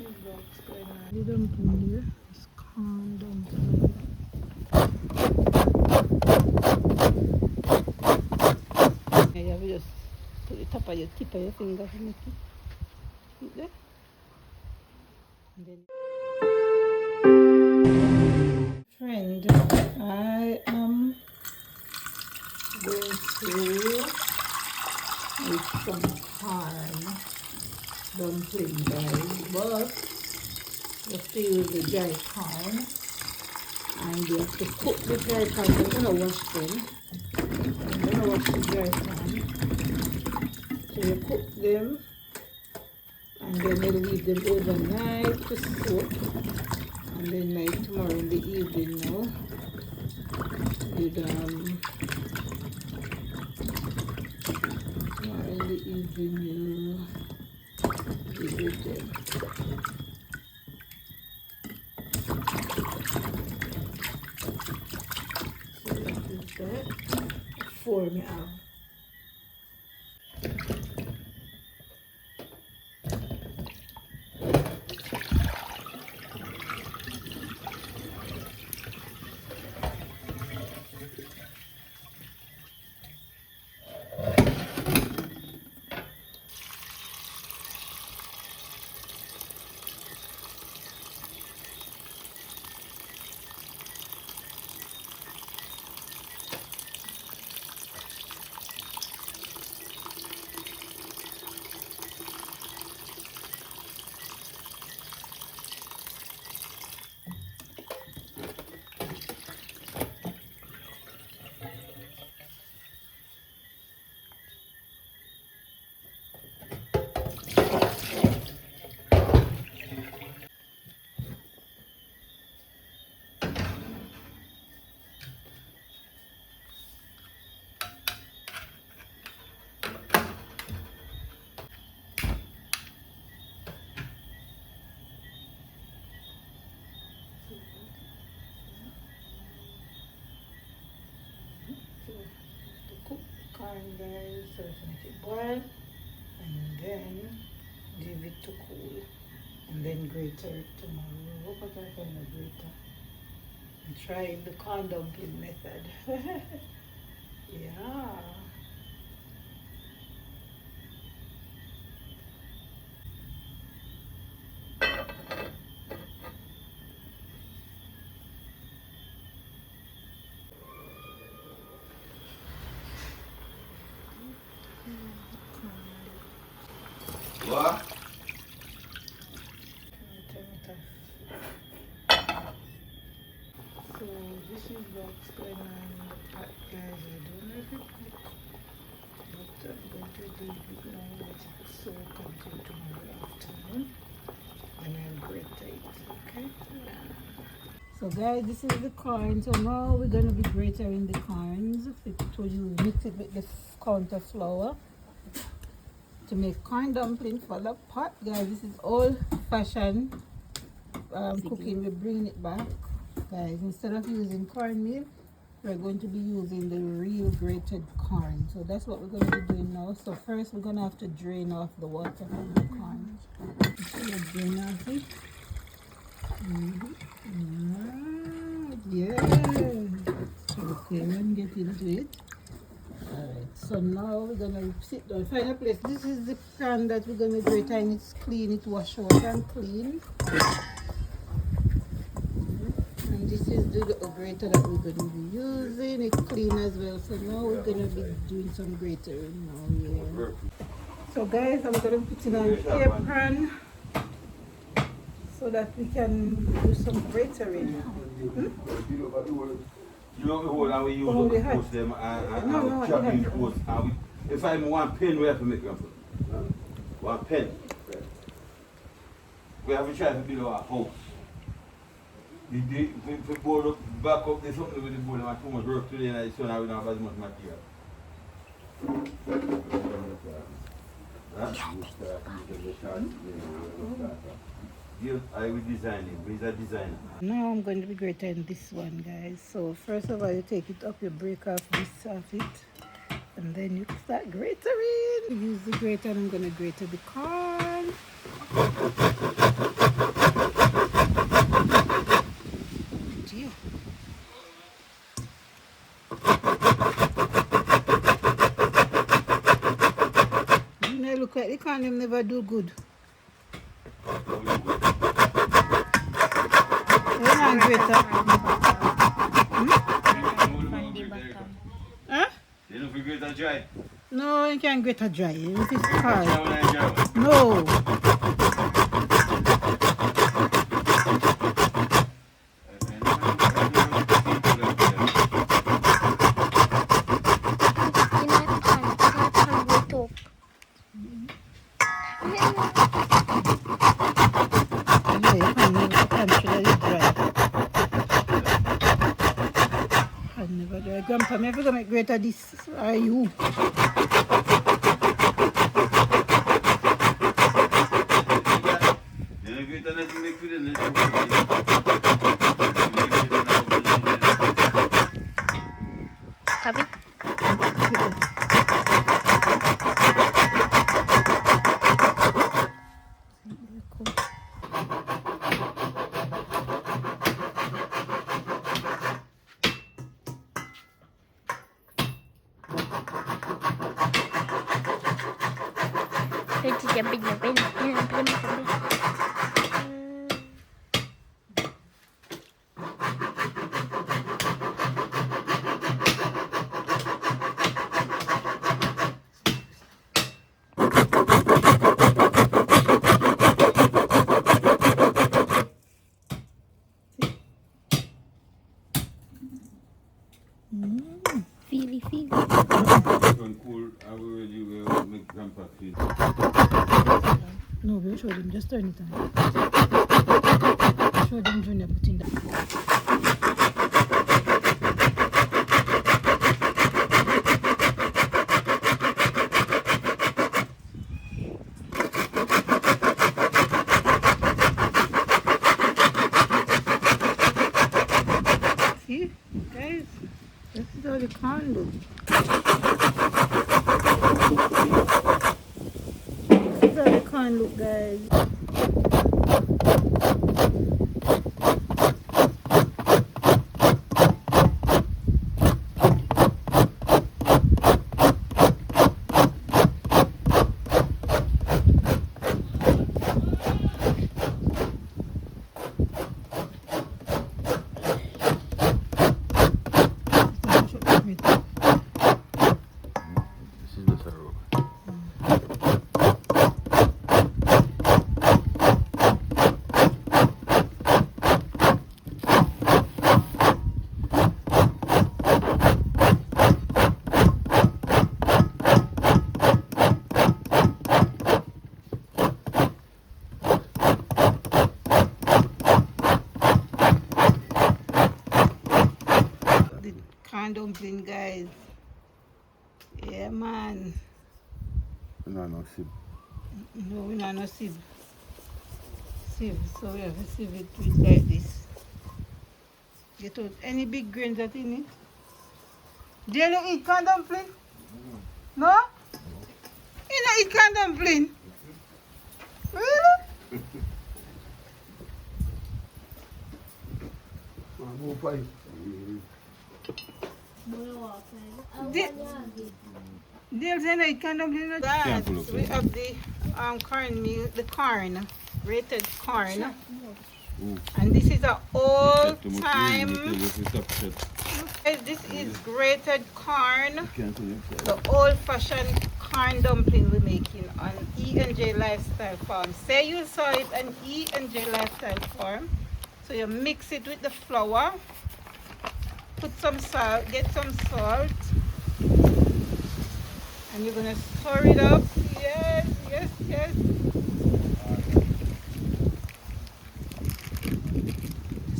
is what's going on. The dumpling there is calm dumpling. Yeah, you have to just put the top of your tip of your finger to make it there. And then friend, I am going to make some corn dumpling, guys, but you have to use the dry corn, and you have to cook the dry corn. I'm gonna wash them. I'm gonna wash the dry corn. So you cook them, and then you leave them overnight to soak, and then like tomorrow in the evening now, you'd tomorrow in the evening you do them. So that is that. For me out. To cook the corn, guys, so to make it boil, and then leave it to cool, and then grate it tomorrow. Hope I can find a grater. I'm trying the corn dumpling method. Yeah. What? So this is what's going on in the pot, guys. I don't know if it cooked, but I'm going to do it now, let it soak until tomorrow afternoon, and I'll grate it, okay? So guys, this is the corn. So now we're going to be grating the corns. To use mix it with the counter flour to make corn dumpling for the pot, guys. This is old fashioned cooking. We're bringing it back, guys. Instead of using cornmeal, we're going to be using the real grated corn. So that's what we're going to be doing now. So first we're going to have to drain off the water from the corn. Drain off it. Yeah. Okay, then get into it. Alright, so now we're gonna sit down, find a place. This is the pan that we're gonna grate, and it's clean, it wash out and clean. And this is the little grater that we're gonna be using. It's clean as well. So now we're gonna be doing some gratering now. Yeah. So guys, I'm gonna put in an apron so that we can do some gratering. You know the whole and we use Oh, the the hat. post them and No, chopping the hat. post. And if I'm one pen, we have to make them. One pen. We have to try to build our house. If we board up, back up, there's something with the board, and too much work today, and it's so now we don't have as much material. I will design it. He's a designer. Now I'm going to be grating this one, guys. So first of all, you take it up, you break off this off it, and then you start gratering. Use the grater, and I'm going to grate the corn. good. We're not greater. Huh? You don't forget that dry? No, you can't grate a dry. It is hard. No. Grandpa, me have to make greater this. Are you? Tapi feel. No, we'll show them. Just turn it on. Show them Junior putting that. See, guys, this is how the corn looks. This is how the corn look, guys. Dumpling, guys. Yeah, man. No sip. No, we not no sieve. Sieve, so we have to sieve it with like this. Get out any big grains that in it. Do you not eat corn dumpling? No? You not eat corn dumpling? Really? There's any kind of that. We have the corn meal, the corn, grated corn. And this is an old time. This is grated corn. The old fashioned corn dumpling we're making on E&J Lifestyle Farm. Say you saw it on E&J Lifestyle Farm. So you mix it with the flour. Put some salt, get some salt, and you're gonna stir it up. Yes.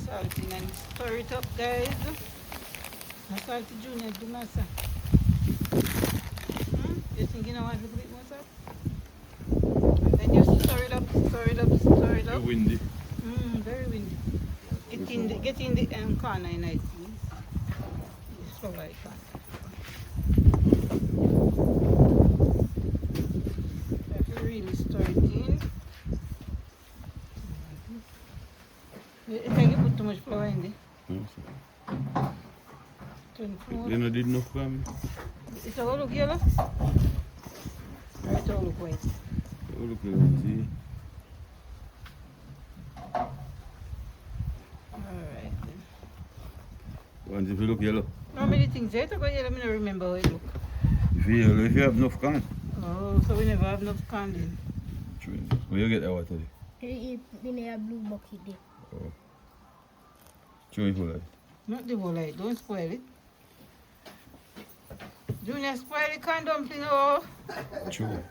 Salting and stir it up, guys. Now salty Junior, do my son. You think you know what? Look a bit more salt. And then you stir it up. Very windy. Very windy. Get in the corner, nice. So like that. Have to really stir it in. You think you put too much flour in there? You know, did enough for me. It's all look yellow? Or it's all look white? look at it, see? Alright then. Once if you look yellow. How many things there to go yellow? I don't remember how it look. If you yellow, if you have enough can. Oh, so we never have enough can then. True. Where you get that water? In a blue bucket there. Oh. True, you like. Not the whole light, don't spoil it. Junior spoil the can dumpling, oh. True.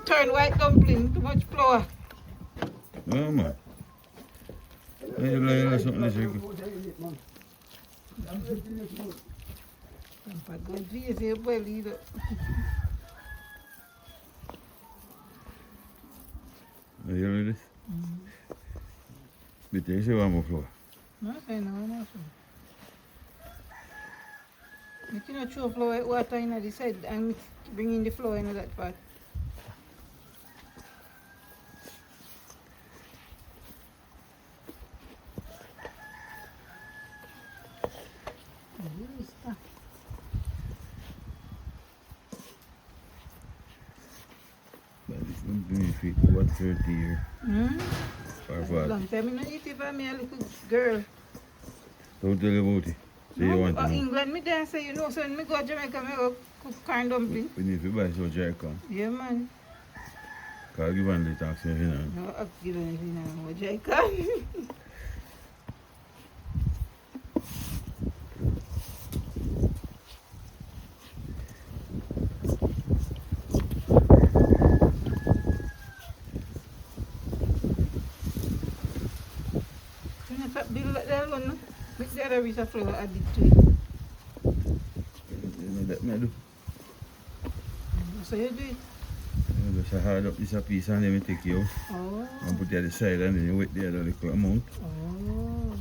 Turn white dumpling, too much flour. No, man. You like something this week. But go do you say boil either. You hear this? But you say one more flour. No, say no, no, sir. You cannot throw flour water in the side and bring in the flour in that part. But it's not doing fit. What 30 years? Or what? Long time I not eat it for me, a little girl. Don't tell you about it. Say you want to know. England, me there say, you know, so when me go to Jamaica, me go cook corn dumpling. We need to buy some dry corn. Yeah, man. Because give one the tax, you know. No, I've given anything now. What I can. Build that one, no? Make the other piece of flour added to it. You know that me do. So you do it. You just hard up this a piece and then you take it out. Oh. And put it at the side and then you wet the other little amount. Oh.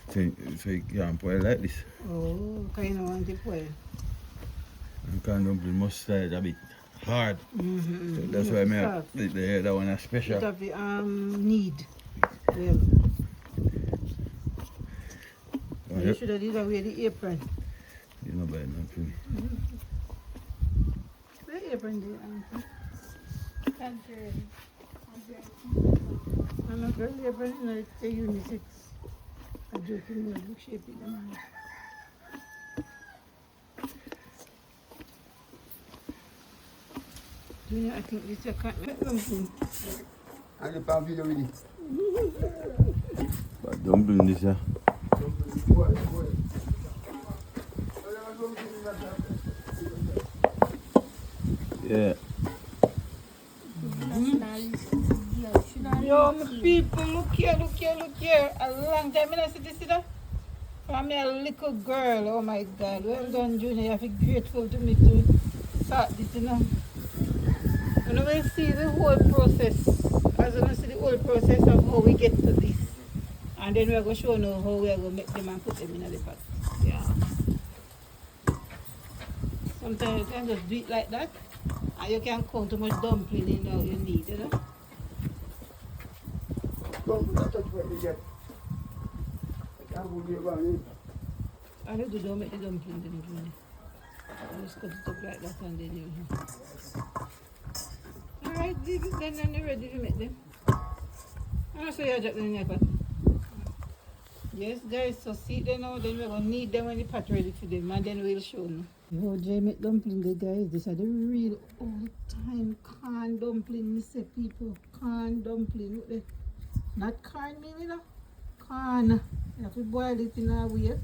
So you can't boil like this. Oh, kind of want it well. And can dumpling must slide a bit hard. Mm-hmm. So that's why the other one is special. It have the need. Well. You should have did away the apron. You know, buy nothing. The apron there, auntie. I'm a girl apron, no, it's a unisex. I'm joking, no, look shape it. Junior, I think this you can't make something. And the pan video with it. But dumpling this, yeah. Yeah. Yo, my people, look here, look here, look here. A long time I see this, from me a little girl. Oh my God. Well done, Junior. You have to be grateful to me to start this, you know. And we will see the whole process. As we see the whole process of how we get to this. And then we're going to show you how we're going to make them and put them in the pot. Yeah. Sometimes you can just do it like that. And you can count how much dumpling you need, you know. Don't touch what you get. I can't move you around it. I don't make the dumpling then, Junior. I just cut it up like that and then you Alright, then you're ready to make them. And so you drop them in your pot. Yes, guys, so see them now, then we're going to need them when the pot ready for them, and then we'll show you. Yo, Jay make dumpling, guys. These are the real old-time corn dumpling, Mr. People. Corn dumpling, look there. Not corn meal, you know. Corn. You have to boil it in a way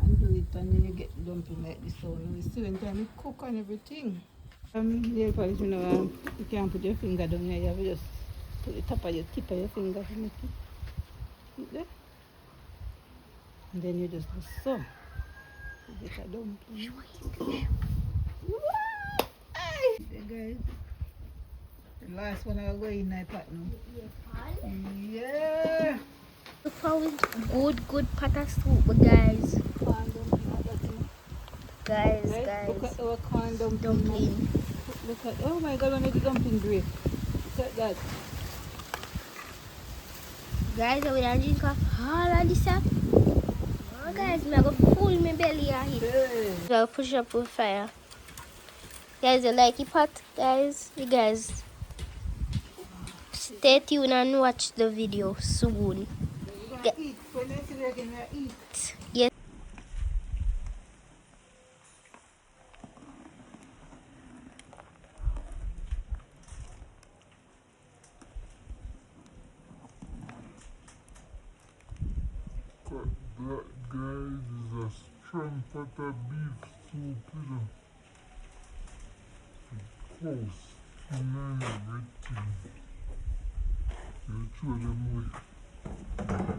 and do it, and then you get the dumpling like this. So we see when time you cook and everything. Nail polish, you know, you can't put your finger down here. You have to just put the top of your tip of your finger to make it. Look there. And then you just do so. You get a dumpling. Hey guys. The last one I'll go in my pot now. Yeah. Look how it's good pot of soup, but guys. Guys. Look at our corn dumpling. Look at, oh my God, I made the dumpling great. Look at that. Guys, I will drink all of this up. Oh, guys, I'm going to pull my belly out here. I'll push up with fire. Guys, you like it pot? Guys, you guys Stay tuned and watch the video soon. We're gonna Get- eat. When next week we're gonna eat. Yes. But that, guys, is a strong pot of beef soup, you know. Close. And everything. You throw them away.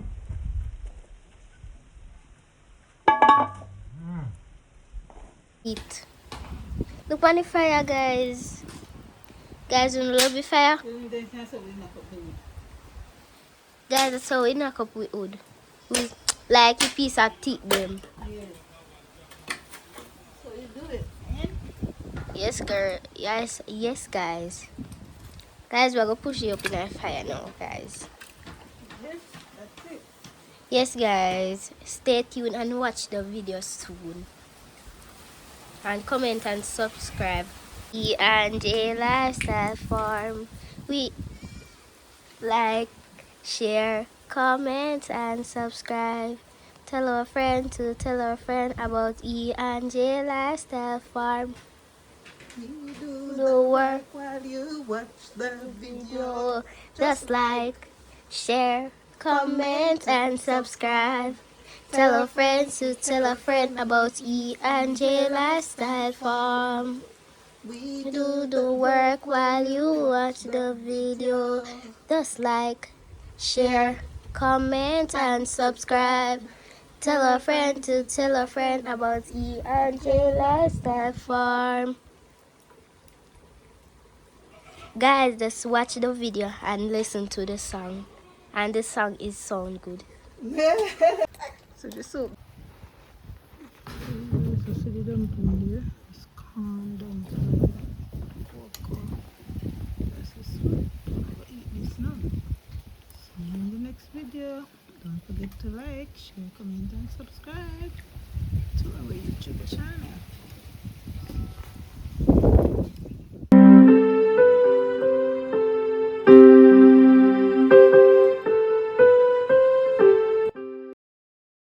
Eat. Look on the fire, guys. Guys, you love the fire? Guys, that's how we knock up with wood. We like a piece of teeth them. Yes. So you do it. And Yes, girl. Yes, yes, guys. Guys, we're gonna push it up in the fire now, guys. yes, that's it. Yes, guys. Stay tuned and watch the video soon. And comment and subscribe. E&J Lifestyle Farm. We like, share, comment, and subscribe. Tell our friend to tell our friend about E&J Lifestyle Farm. You do The work while you watch the video. Just like, share, comment, and subscribe. Tell a friend to tell a friend about E&J Lifestyle Farm. We Do the work while you watch the video. Just like, share, comment, and subscribe. Tell a friend to tell a friend about E&J Lifestyle Farm. Guys, just watch the video and listen to the song. And the song is sound good. So the soup. So see the dumpling there. It's calm down to walk on. That's the soup. I'm gonna eat this now. See you in the next video. Don't forget to like, share, comment, and subscribe to our